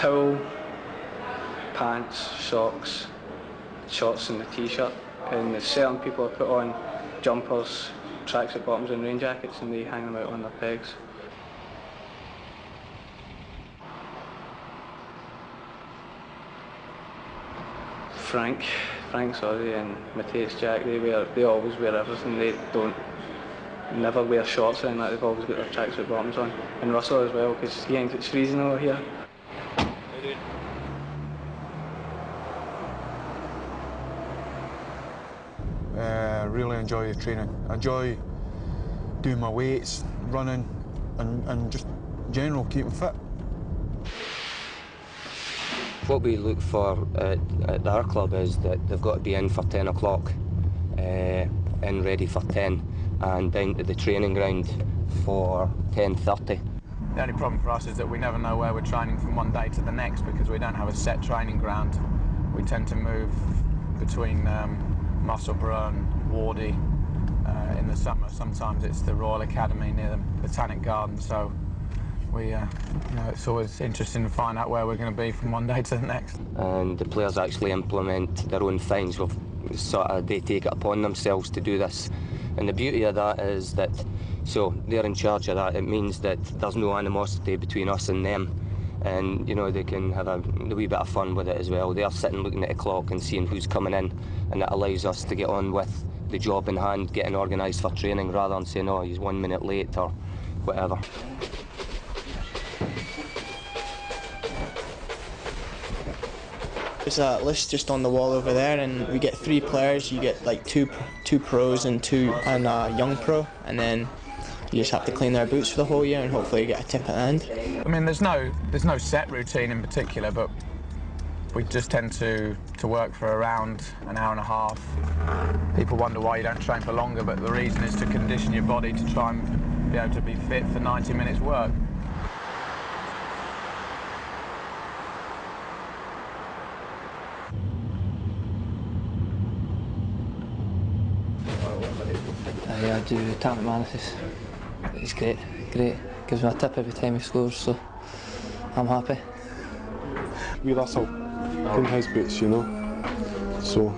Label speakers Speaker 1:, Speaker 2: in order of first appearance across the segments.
Speaker 1: towel, pants, socks, shorts and the t-shirt. And there's certain people that put on jumpers, tracksuit bottoms and rain jackets, and they hang them out on their pegs. Frank sorry, and Matthias Jack, they always wear everything. They never wear shorts or anything like that. They've always got their tracksuit bottoms on. And Russell as well, because he thinks it's freezing over here.
Speaker 2: Really enjoy the training. I enjoy doing my weights, running, and just in general keeping fit.
Speaker 3: What we look for at our club is that they've got to be in for 10 o'clock, and ready for 10, and down to the training ground for 10:30.
Speaker 4: The only problem for us is that we never know where we're training from one day to the next because we don't have a set training ground. We tend to move between Musselburgh and Wardy in the summer. Sometimes it's the Royal Academy near the Botanic Garden, so we, you know, it's always interesting to find out where we're going to be from one day to the next.
Speaker 3: And the players actually implement their own things. They take it upon themselves to do this. And the beauty of that is that, so they're in charge of that. It means that there's no animosity between us and them. And, you know, they can have a wee bit of fun with it as well. They're sitting looking at the clock and seeing who's coming in, and it allows us to get on with the job in hand, getting organised for training, rather than saying, oh, he's 1 minute late or whatever.
Speaker 5: There's a list just on the wall over there, and we get 3 players. You get like two pros and a young pro, and then you just have to clean their boots for the whole year and hopefully get a tip at the end.
Speaker 4: I mean, there's no set routine in particular, but we just tend to work for around an hour and a half. People wonder why you don't train for longer, but the reason is to condition your body to try and be able to be fit for 90 minutes work.
Speaker 6: I do Tam Mcmanus. He's great. Gives me a tip every time he scores, so I'm happy.
Speaker 7: We Russell in his boots, you know. So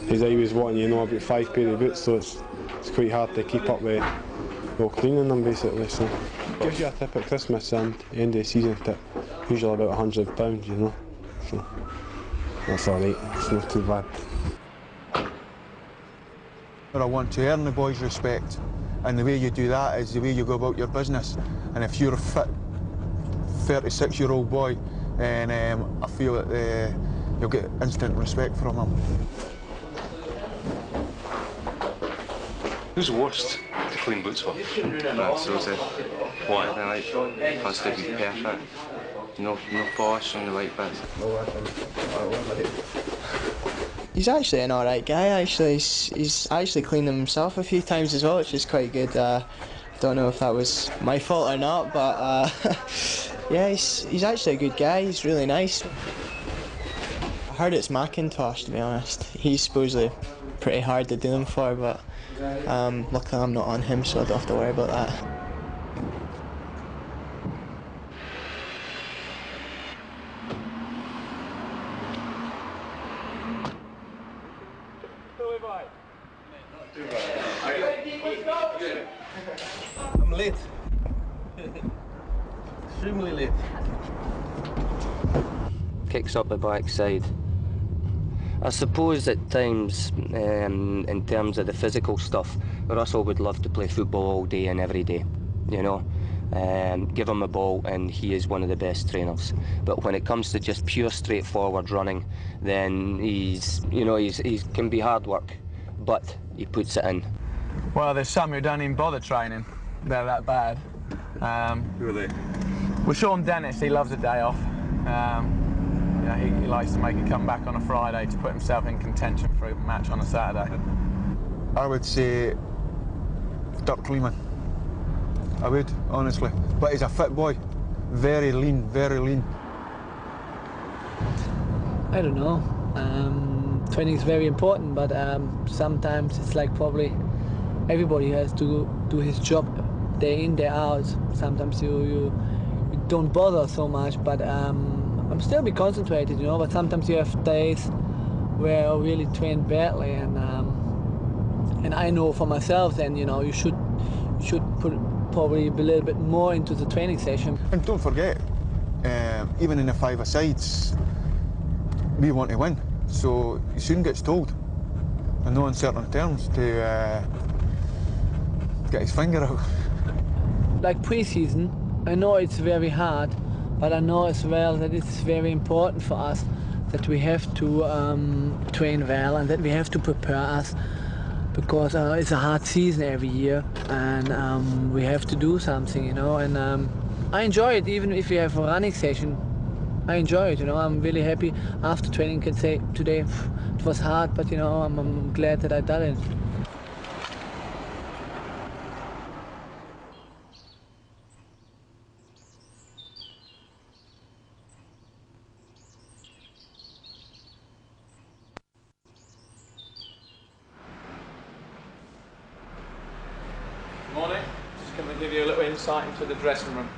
Speaker 7: he's always wanting, you know, about 5 pair of boots, so it's quite hard to keep up with cleaning them basically. So gives you a tip at Christmas and end of the season tip, usually about £100, you know. So that's alright, it's not too bad.
Speaker 2: I want to earn the boys' respect, and the way you do that is the way you go about your business. And if you're a fit 36-year-old boy, then I feel that you'll get instant respect from them.
Speaker 8: Who's the worst to clean boots for?
Speaker 9: That's Rosie. Why? I like has to be perfect. No polish on the white bits.
Speaker 5: He's actually an alright guy, actually. He's actually cleaned them himself a few times as well, which is quite good. I don't know if that was my fault or not, but yeah, he's actually a good guy. He's really nice. I heard it's Macintosh, to be honest. He's supposedly pretty hard to do them for, but luckily I'm not on him, so I don't have to worry about that.
Speaker 10: I'm late. Extremely late.
Speaker 3: Kicks up the backside. I suppose at times, in terms of the physical stuff, Russell would love to play football all day and every day, you know. Give him a ball and he is one of the best trainers. But when it comes to just pure straightforward running, then he can be hard work, but he puts it in.
Speaker 4: Well, there's some who don't even bother training. They're that bad.
Speaker 8: Who are they?
Speaker 4: Well, Sean Dennis, he loves a day off. You know, he likes to make a comeback on a Friday to put himself in contention for a match on a Saturday.
Speaker 2: I would say Dirk Lehmann. I would, honestly. But he's a fit boy. Very lean, very lean.
Speaker 6: I don't know. Training is very important, but sometimes it's like probably everybody has to do his job day in, day out. Sometimes you
Speaker 11: don't bother so much, but I'm still be concentrated, you know. But sometimes you have days where I really train badly, and I know for myself, then you know you should put probably a little bit more into the training session.
Speaker 2: And don't forget, even in the five-a-sides, we want to win, so he soon gets told, in no uncertain terms, to get his finger out.
Speaker 11: Like pre-season, I know it's very hard, but I know as well that it's very important for us that we have to train well and that we have to prepare us, because it's a hard season every year, and we have to do something, you know. And I enjoy it, even if we have a running session. I enjoy it, you know. I'm really happy after training. Can say today it was hard, but you know I'm glad that I done it.
Speaker 4: Morning. Just going to give you a little insight into the dressing room.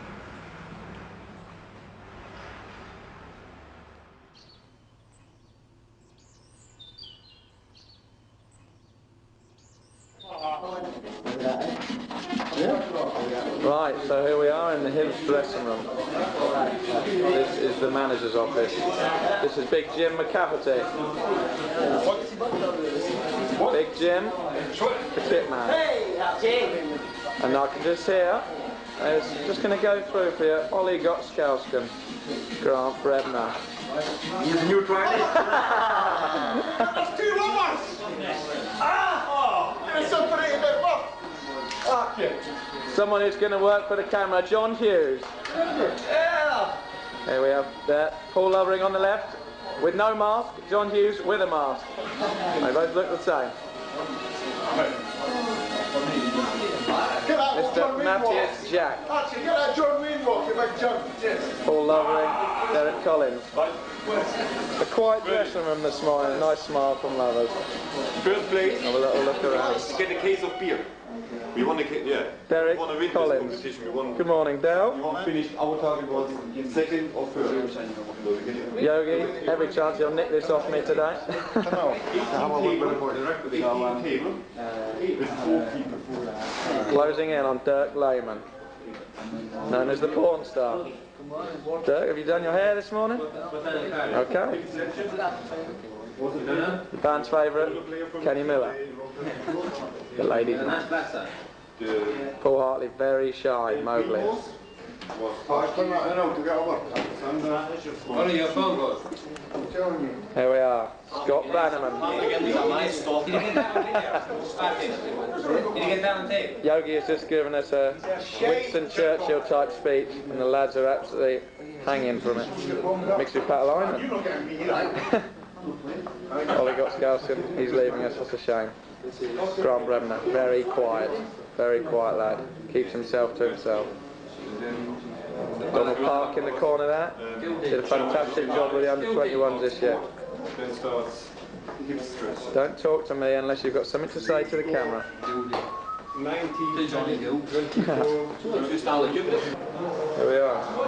Speaker 4: Right, so here we are in the Hibs dressing room. This is the manager's office. This is Big Jim McCafferty. Big Jim, the kit man. And I can just hear, it's just going to go through for you, Ollie Gottskausken, Grant Brebner.
Speaker 8: He's a new trainer.
Speaker 10: That's two lovers! There's somebody in there, what?
Speaker 4: Someone who's going to work for the camera, John Hughes.
Speaker 10: Yeah!
Speaker 4: Here we have that. Paul Lovering on the left, with no mask. John Hughes with a mask. They both look the same. Mr. Matthias Jack.
Speaker 10: Actually, get that John Wayne walk, you big John. Yes.
Speaker 4: Paul Lovering, Derek Collins. A quiet dressing room this morning, a nice smile from Lovers.
Speaker 8: First place.
Speaker 4: Have a little look around.
Speaker 8: Get a case of beer. We want to get, yeah.
Speaker 4: Derek
Speaker 8: we want to win
Speaker 4: Collins.
Speaker 8: this competition. We want,
Speaker 4: good morning, Dale.
Speaker 8: we want to finish our target was second or first.
Speaker 4: Yogi, every chance you'll nick this off me today. Closing in on Dirk Lehmann, known as the porn star. Dirk, have you done your hair this morning? Okay. The band's favourite, Kenny Miller. The ladies. Paul Hartley, very shy, Mowgli. Here we are, Scott Bannerman. Yogi has just given us a Winston Churchill type speech, and the lads are absolutely hanging from it. Mixed with Pat Lyman. Ollie Gottskausken, he's leaving us, that's a shame. Grant Brebner, very quiet lad, keeps himself to himself. Donald Park in the corner there, did a fantastic job with the under-21s this year. Don't talk to me unless you've got something to say to the camera.
Speaker 10: 19, 24,
Speaker 4: Here we are.